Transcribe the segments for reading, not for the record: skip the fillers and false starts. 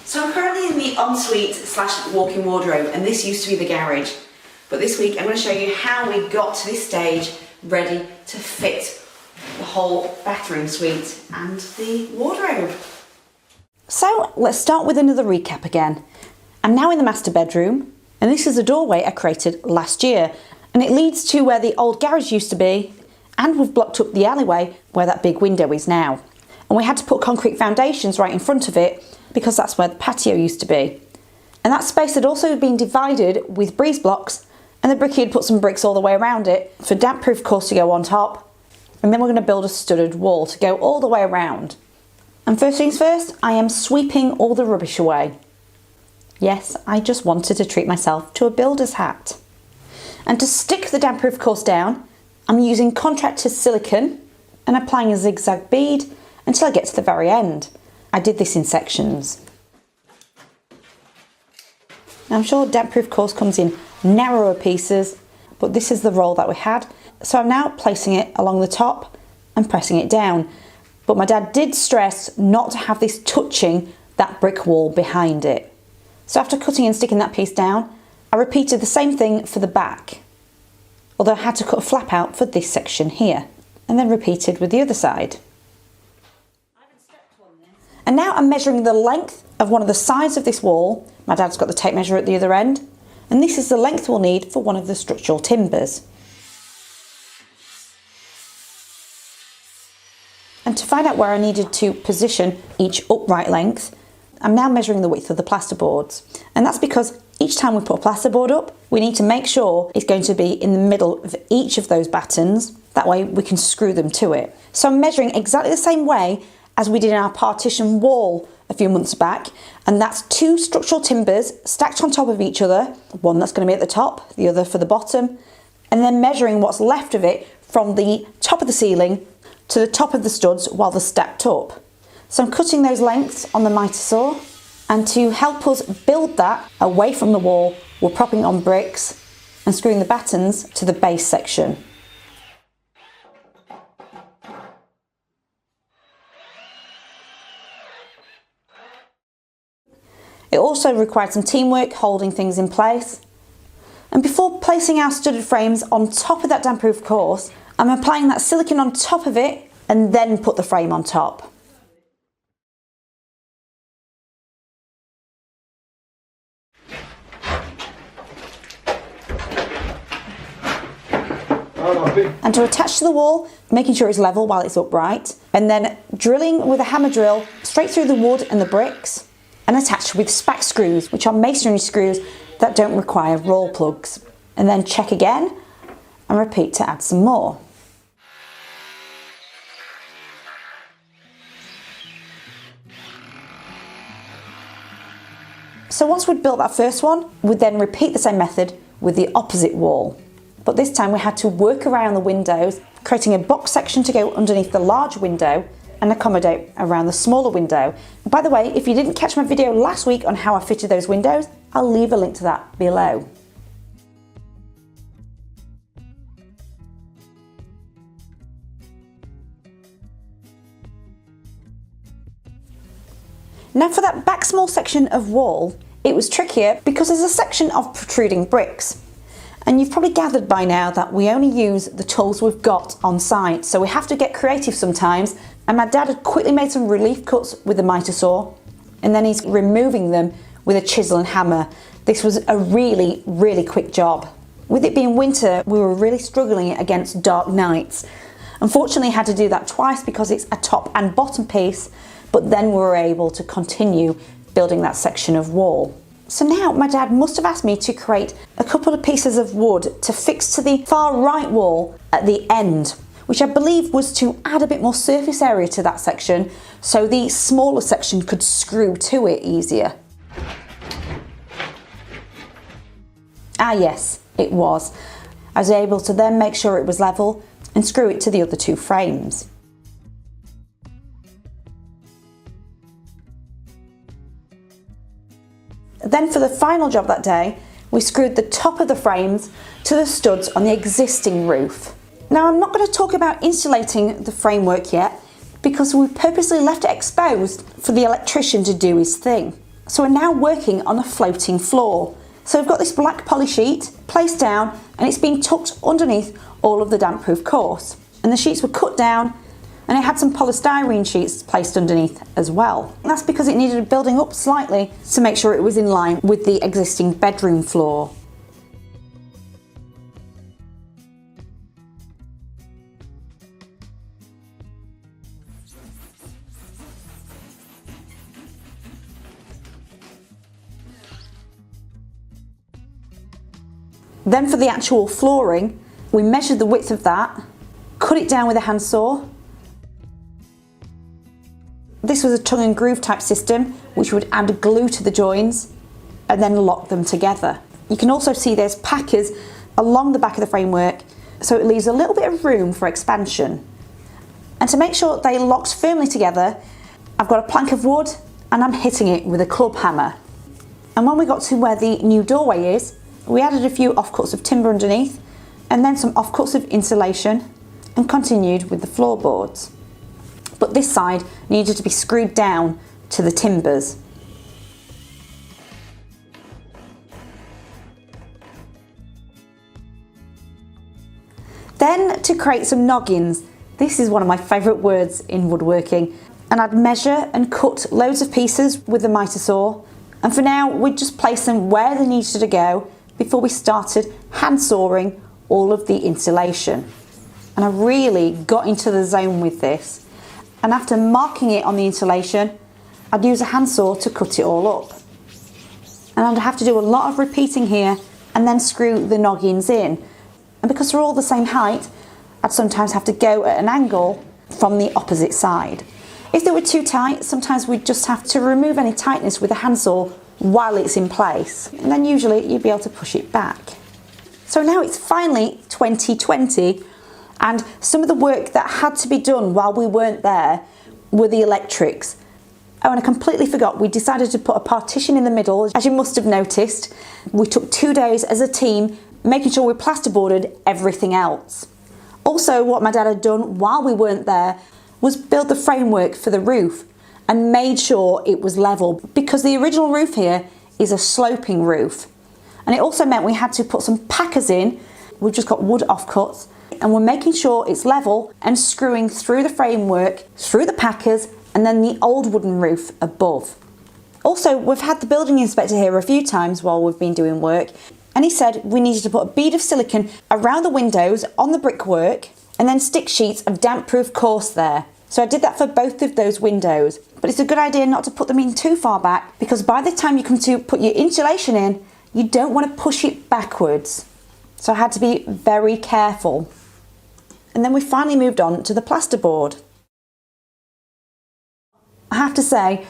So I'm currently in the ensuite / walk-in wardrobe, and this used to be the garage. But this week I'm going to show you how we got to this stage ready to fit the whole bathroom suite and the wardrobe. So let's start with another recap again. I'm now in the master bedroom, and this is a doorway I created last year, and it leads to where the old garage used to be, and we've blocked up the alleyway where that big window is now. And we had to put concrete foundations right in front of it because that's where the patio used to be. And that space had also been divided with breeze blocks, and the brickie had put some bricks all the way around it for damp proof, of course, to go on top. And then we're going to build a studded wall to go all the way around. And first things first, I am sweeping all the rubbish away. Yes, I just wanted to treat myself to a builder's hat. And to stick the damp proof course down, I'm using contractor's silicone and applying a zigzag bead until I get to the very end. I did this in sections. Now, I'm sure damp proof course comes in narrower pieces, but this is the roll that we had. So I'm now placing it along the top and pressing it down. But my dad did stress not to have this touching that brick wall behind it. So after cutting and sticking that piece down, I repeated the same thing for the back. Although I had to cut a flap out for this section here, and then repeated with the other side. And now I'm measuring the length of one of the sides of this wall. My dad's got the tape measure at the other end, and this is the length we'll need for one of the structural timbers. And to find out where I needed to position each upright length, I'm now measuring the width of the plasterboards. And that's because each time we put a plasterboard up, we need to make sure it's going to be in the middle of each of those battens. That way we can screw them to it. So I'm measuring exactly the same way as we did in our partition wall a few months back, and that's 2 structural timbers stacked on top of each other, one that's going to be at the top, the other for the bottom, and then measuring what's left of it from the top of the ceiling to the top of the studs while they're stacked up. So I'm cutting those lengths on the miter saw, and to help us build that away from the wall, we're propping on bricks and screwing the battens to the base section. It also required some teamwork holding things in place. And before placing our studded frames on top of that damp proof course, I'm applying that silicone on top of it and then put the frame on top. And to attach to the wall, making sure it's level while it's upright, and then drilling with a hammer drill straight through the wood and the bricks, and attach with spack screws, which are masonry screws that don't require roll plugs. And then check again and repeat to add some more. So once we'd built that first one, we'd then repeat the same method with the opposite wall. But this time we had to work around the windows, creating a box section to go underneath the large window and accommodate around the smaller window. By the way, if you didn't catch my video last week on how I fitted those windows, I'll leave a link to that below. Now for that back small section of wall, it was trickier because there's a section of protruding bricks. And you've probably gathered by now that we only use the tools we've got on site, so we have to get creative sometimes. And my dad had quickly made some relief cuts with the miter saw, and then he's removing them with a chisel and hammer. This was a really, really quick job. With it being winter, we were really struggling against dark nights. Unfortunately, I had to do that twice because it's a top and bottom piece, but then we were able to continue building that section of wall. So now my dad must have asked me to create a couple of pieces of wood to fix to the far right wall at the end, which I believe was to add a bit more surface area to that section so the smaller section could screw to it easier. Ah yes, it was. I was able to then make sure it was level and screw it to the other 2 frames. Then for the final job that day, we screwed the top of the frames to the studs on the existing roof. Now I'm not going to talk about insulating the framework yet because we purposely left it exposed for the electrician to do his thing. So we're now working on a floating floor. So we've got this black poly sheet placed down and it's been tucked underneath all of the damp proof course. And the sheets were cut down and it had some polystyrene sheets placed underneath as well. And that's because it needed building up slightly to make sure it was in line with the existing bedroom floor. Then for the actual flooring, we measured the width of that, cut it down with a handsaw. This was a tongue and groove type system, which would add glue to the joins and then lock them together. You can also see there's packers along the back of the framework, so it leaves a little bit of room for expansion. And to make sure they locked firmly together, I've got a plank of wood and I'm hitting it with a club hammer. And when we got to where the new doorway is, we added a few offcuts of timber underneath and then some offcuts of insulation and continued with the floorboards. But this side needed to be screwed down to the timbers. Then to create some noggins, this is one of my favourite words in woodworking, and I'd measure and cut loads of pieces with the mitre saw, and for now we'd just place them where they needed to go before we started hand sawing all of the insulation. And I really got into the zone with this, and after marking it on the insulation, I'd use a handsaw to cut it all up. And I'd have to do a lot of repeating here and then screw the noggins in. And because they're all the same height, I'd sometimes have to go at an angle from the opposite side. If they were too tight, sometimes we'd just have to remove any tightness with a handsaw while it's in place, and then usually you'd be able to push it back. So now it's finally 2020, and some of the work that had to be done while we weren't there were the electrics. Oh, and I completely forgot, we decided to put a partition in the middle. As you must have noticed, we took 2 days as a team making sure we plasterboarded everything else. Also, what my dad had done while we weren't there was build the framework for the roof and made sure it was level, because the original roof here is a sloping roof. And it also meant we had to put some packers in. We've just got wood offcuts, and we're making sure it's level and screwing through the framework, through the packers, and then the old wooden roof above. Also, we've had the building inspector here a few times while we've been doing work, and he said we needed to put a bead of silicone around the windows on the brickwork and then stick sheets of damp-proof course there. So I did that for both of those windows. But it's a good idea not to put them in too far back, because by the time you come to put your insulation in, you don't want to push it backwards. So I had to be very careful. And then we finally moved on to the plasterboard. I have to say,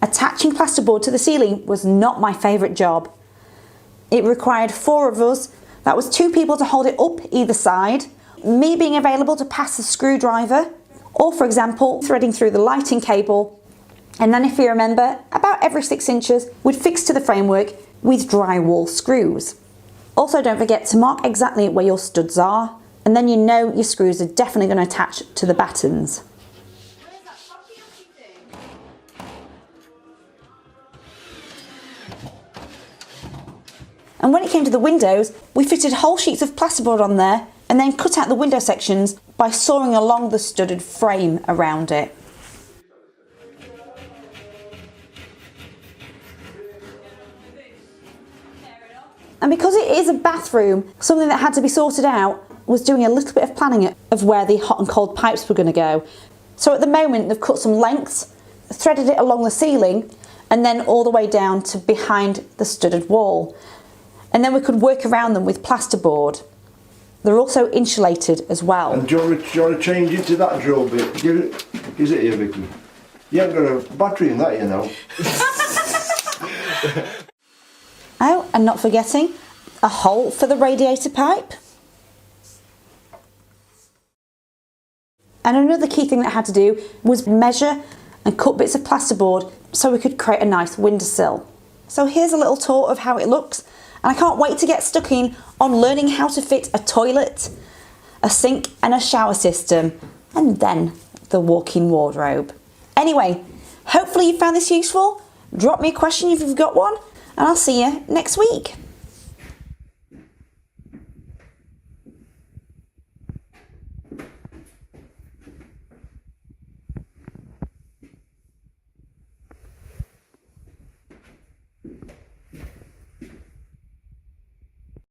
attaching plasterboard to the ceiling was not my favourite job. It required 4 of us. That was 2 people to hold it up either side, me being available to pass the screwdriver, or for example, threading through the lighting cable. And then if you remember, about every 6 inches, we'd fix to the framework with drywall screws. Also, don't forget to mark exactly where your studs are, and then you know your screws are definitely going to attach to the battens. And when it came to the windows, we fitted whole sheets of plasterboard on there and then cut out the window sections by sawing along the studded frame around it. And because it is a bathroom, something that had to be sorted out was doing a little bit of planning of where the hot and cold pipes were going to go. So at the moment they've cut some lengths, threaded it along the ceiling and then all the way down to behind the studded wall. And then we could work around them with plasterboard. They're also insulated as well. And do you want to change it to that drill bit? Is it here, Vicky? You haven't got a battery in that, you know. Oh, and not forgetting a hole for the radiator pipe. And another key thing that I had to do was measure and cut bits of plasterboard so we could create a nice windowsill. So here's a little tour of how it looks, and I can't wait to get stuck in on learning how to fit a toilet, a sink and a shower system, and then the walk-in wardrobe. Anyway, hopefully you found this useful. Drop me a question if you've got one, and I'll see you next week.